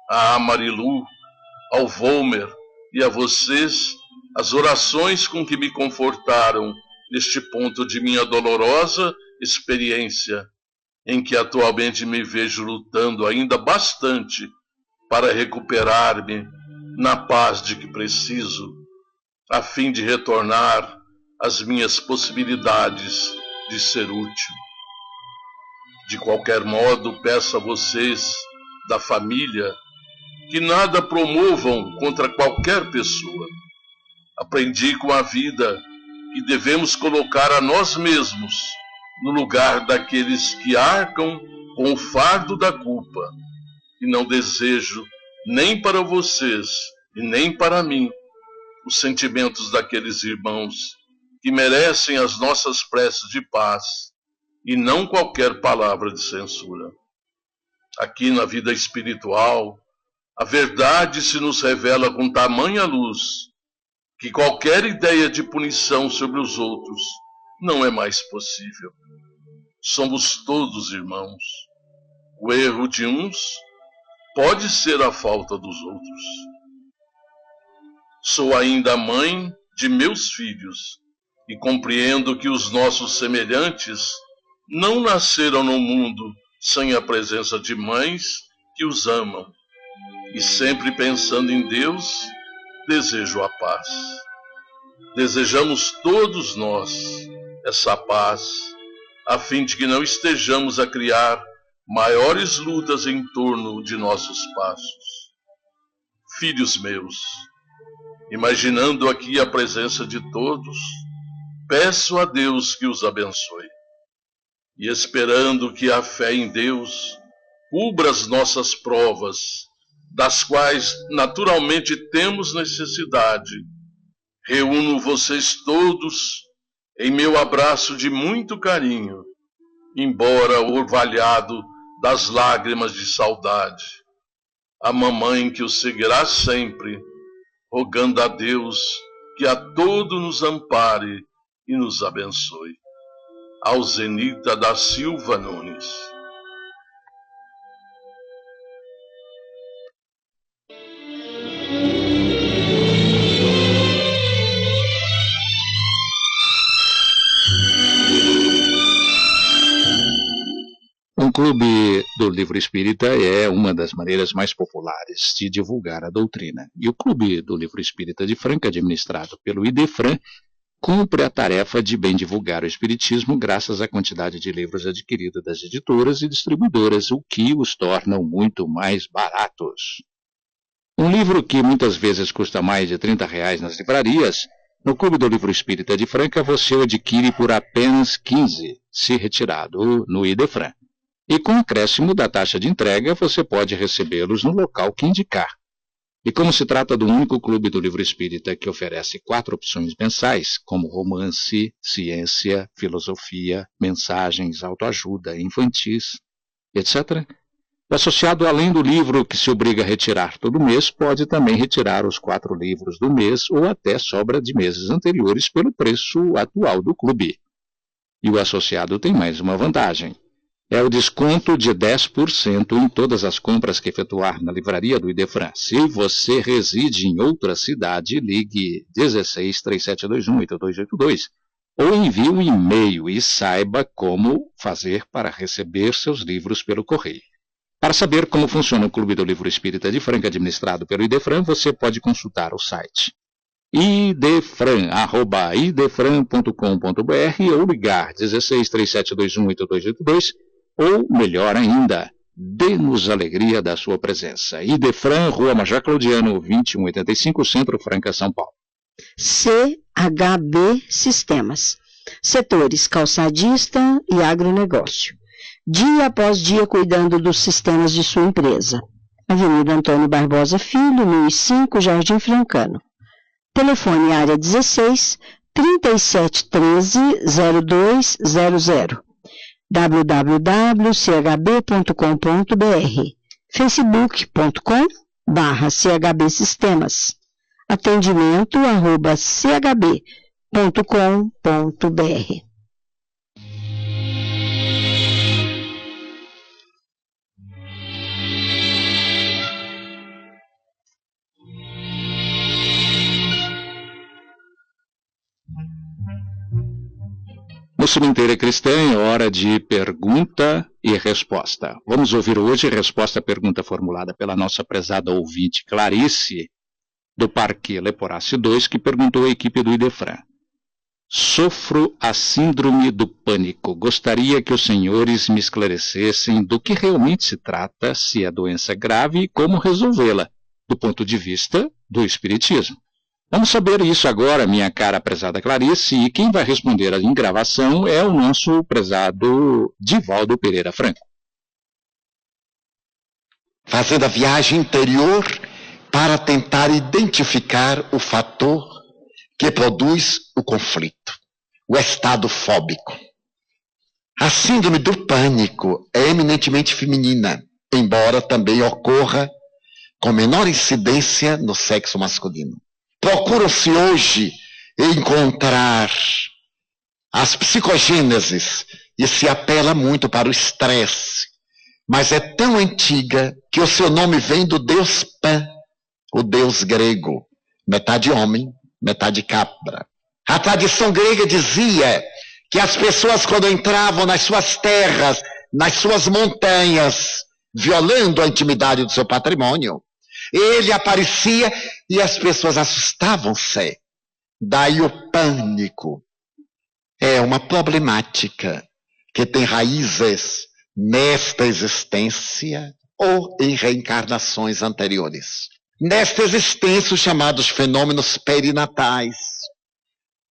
à Marilu, ao Volmer e a vocês as orações com que me confortaram neste ponto de minha dolorosa experiência, em que atualmente me vejo lutando ainda bastante para recuperar-me na paz de que preciso, a fim de retornar às minhas possibilidades de ser útil. De qualquer modo, peço a vocês, da família, que nada promovam contra qualquer pessoa. Aprendi com a vida que devemos colocar a nós mesmos no lugar daqueles que arcam com o fardo da culpa, e não desejo, nem para vocês e nem para mim, os sentimentos daqueles irmãos que merecem as nossas preces de paz e não qualquer palavra de censura. Aqui na vida espiritual, a verdade se nos revela com tamanha luz que qualquer ideia de punição sobre os outros não é mais possível. Somos todos irmãos. O erro de uns pode ser a falta dos outros. Sou ainda mãe de meus filhos e compreendo que os nossos semelhantes não nasceram no mundo sem a presença de mães que os amam. E sempre pensando em Deus, desejo a paz. Desejamos todos nós essa paz a fim de que não estejamos a criar maiores lutas em torno de nossos passos. Filhos meus, imaginando aqui a presença de todos, peço a Deus que os abençoe. E esperando que a fé em Deus cubra as nossas provas, das quais naturalmente temos necessidade, reúno vocês todos em meu abraço de muito carinho, embora orvalhado das lágrimas de saudade. A mamãe que os seguirá sempre, rogando a Deus que a todos nos ampare e nos abençoe. Alzenita da Silva Nunes. Um clube do livro espírita é uma das maneiras mais populares de divulgar a doutrina. E o Clube do Livro Espírita de Franca, administrado pelo IDEFRAN, cumpre a tarefa de bem divulgar o espiritismo graças à quantidade de livros adquiridos das editoras e distribuidoras, o que os tornam muito mais baratos. Um livro que muitas vezes custa mais de R$30 nas livrarias, no Clube do Livro Espírita de Franca você o adquire por apenas R$15, se retirado no IDEFRAN. E com o acréscimo da taxa de entrega, você pode recebê-los no local que indicar. E como se trata do único clube do livro espírita que oferece 4 opções mensais, como romance, ciência, filosofia, mensagens, autoajuda, infantis, etc., o associado, além do livro que se obriga a retirar todo mês, pode também retirar os 4 livros do mês ou até sobra de meses anteriores pelo preço atual do clube. E o associado tem mais uma vantagem. É o desconto de 10% em todas as compras que efetuar na livraria do IDEFRAN. Se você reside em outra cidade, ligue 16 3721 8282 ou envie um e-mail e saiba como fazer para receber seus livros pelo correio. Para saber como funciona o Clube do Livro Espírita de Franca, administrado pelo IDEFRAN, você pode consultar o site idefran.com.br ou ligar 16 3721 8282 ou, melhor ainda, dê-nos alegria da sua presença. IDEFRAN, Rua Major Claudiano, 2185, Centro Franca, São Paulo. CHB Sistemas. Setores calçadista e agronegócio. Dia após dia cuidando dos sistemas de sua empresa. Avenida Antônio Barbosa Filho, 1005, Jardim Francano. Telefone área 16 3713 0200. www.chb.com.br, facebook.com/CHB Sistemas, atendimento@chb.com.br. No Cemitério Cristã é hora de pergunta e resposta. Vamos ouvir hoje a resposta à pergunta formulada pela nossa prezada ouvinte Clarice, do Parque Leporace 2, que perguntou à equipe do IDEFRAN. Sofro a síndrome do pânico. Gostaria que os senhores me esclarecessem do que realmente se trata, se é doença grave e como resolvê-la, do ponto de vista do espiritismo. Vamos saber isso agora, minha cara prezada Clarice, e quem vai responder em gravação é o nosso prezado Divaldo Pereira Franco. Fazendo a viagem interior para tentar identificar o fator que produz o conflito, o estado fóbico. A síndrome do pânico é eminentemente feminina, embora também ocorra com menor incidência no sexo masculino. Procura-se hoje encontrar as psicogêneses e se apela muito para o estresse, mas é tão antiga que o seu nome vem do deus Pan, o deus grego, metade homem, metade cabra. A tradição grega dizia que as pessoas, quando entravam nas suas terras, nas suas montanhas, violando a intimidade do seu patrimônio, ele aparecia e as pessoas assustavam-se. Daí o pânico. É uma problemática que tem raízes nesta existência ou em reencarnações anteriores. Nesta existência, os chamados fenômenos perinatais,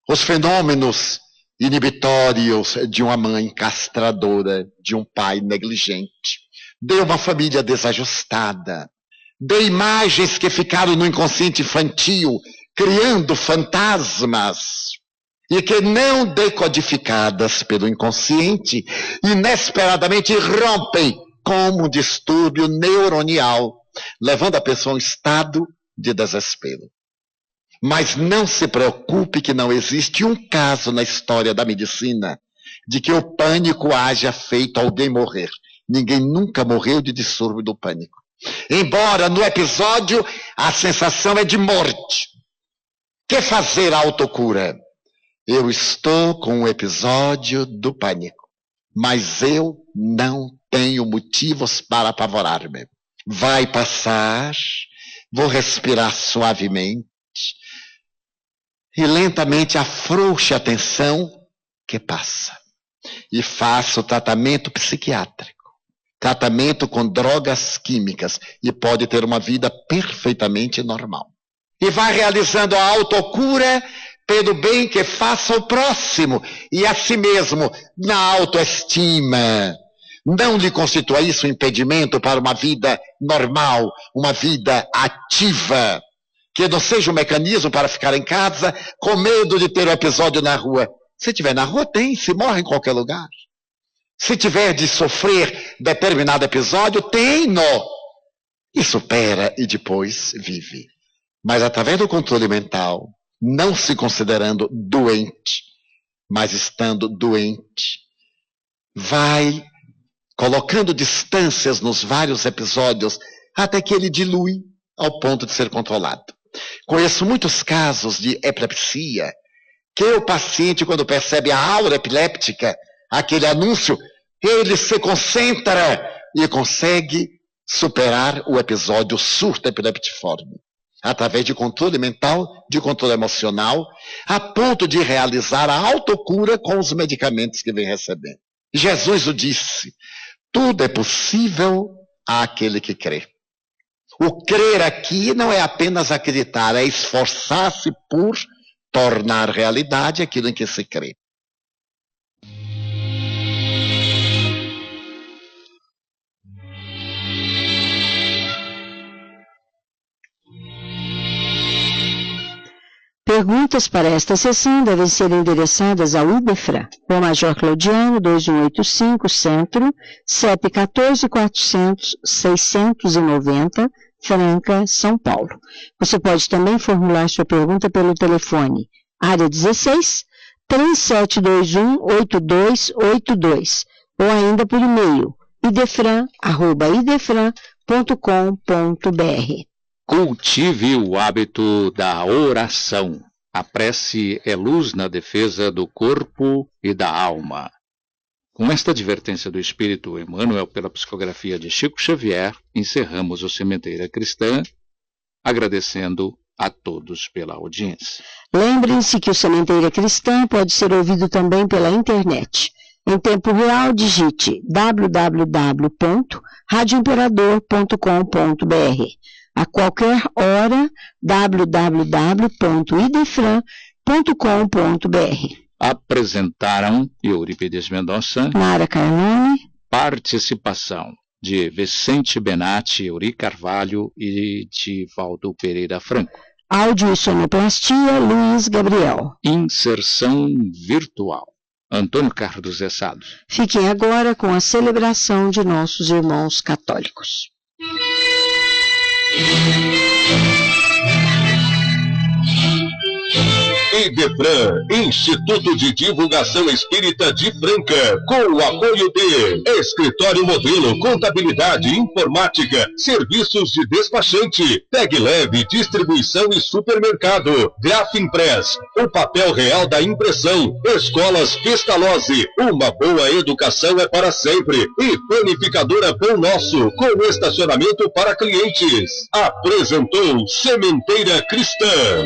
os fenômenos inibitórios de uma mãe castradora, de um pai negligente, de uma família desajustada, de imagens que ficaram no inconsciente infantil, criando fantasmas, e que não decodificadas pelo inconsciente, inesperadamente rompem como um distúrbio neuronial, levando a pessoa a um estado de desespero. Mas não se preocupe que não existe um caso na história da medicina de que o pânico haja feito alguém morrer. Ninguém nunca morreu de distúrbio do pânico. Embora no episódio a sensação é de morte. Que fazer a autocura? Eu estou com um episódio do pânico, mas eu não tenho motivos para apavorar-me. Vai passar, vou respirar suavemente e lentamente afrouxe a tensão que passa. E faço o tratamento psiquiátrico, tratamento com drogas químicas, e pode ter uma vida perfeitamente normal. E vai realizando a autocura pelo bem que faça ao próximo e a si mesmo, na autoestima. Não lhe constitua isso um impedimento para uma vida normal, uma vida ativa, que não seja um mecanismo para ficar em casa com medo de ter um episódio na rua. Se estiver na rua, tem, se morre em qualquer lugar. Se tiver de sofrer determinado episódio, tem-no. E supera e depois vive. Mas através do controle mental, não se considerando doente, mas estando doente, vai colocando distâncias nos vários episódios até que ele dilui ao ponto de ser controlado. Conheço muitos casos de epilepsia que o paciente, quando percebe a aura epiléptica, aquele anúncio, ele se concentra e consegue superar o episódio surto epileptiforme, através de controle mental, de controle emocional, a ponto de realizar a autocura com os medicamentos que vem recebendo. Jesus o disse, tudo é possível àquele que crê. O crer aqui não é apenas acreditar, é esforçar-se por tornar realidade aquilo em que se crê. Perguntas para esta sessão devem ser endereçadas ao IDEFRAN, Rua Major Claudiano, 2185, Centro, CEP 14.400.690, Franca, São Paulo. Você pode também formular sua pergunta pelo telefone, área 16, 3721-8282, ou ainda por e-mail, idefran@idefran.com.br. Cultive o hábito da oração. A prece é luz na defesa do corpo e da alma. Com esta advertência do Espírito Emmanuel pela psicografia de Chico Xavier, encerramos o Sementeira Cristã, agradecendo a todos pela audiência. Lembrem-se que o Sementeira Cristã pode ser ouvido também pela internet. Em tempo real, digite www.radioimperador.com.br. A qualquer hora, www.idefran.com.br. Apresentaram Eurípides Mendonça, Nara Carnone, participação de Vicente Benatti, Euri Carvalho e de Valdo Pereira Franco. Áudio e sonoplastia, Luiz Gabriel. Inserção virtual, Antônio Carlos Zessado. Fiquem agora com a celebração de nossos irmãos católicos. IDEFRAN, Instituto de Divulgação Espírita de Franca, com o apoio de Escritório Modelo, Contabilidade, Informática, Serviços de Despachante, Tag Leve, Distribuição e Supermercado, Grafimpress, o papel real da impressão, Escolas Pestalozzi, uma boa educação é para sempre, e Panificadora Pão Nosso, com estacionamento para clientes. Apresentou Sementeira Cristã.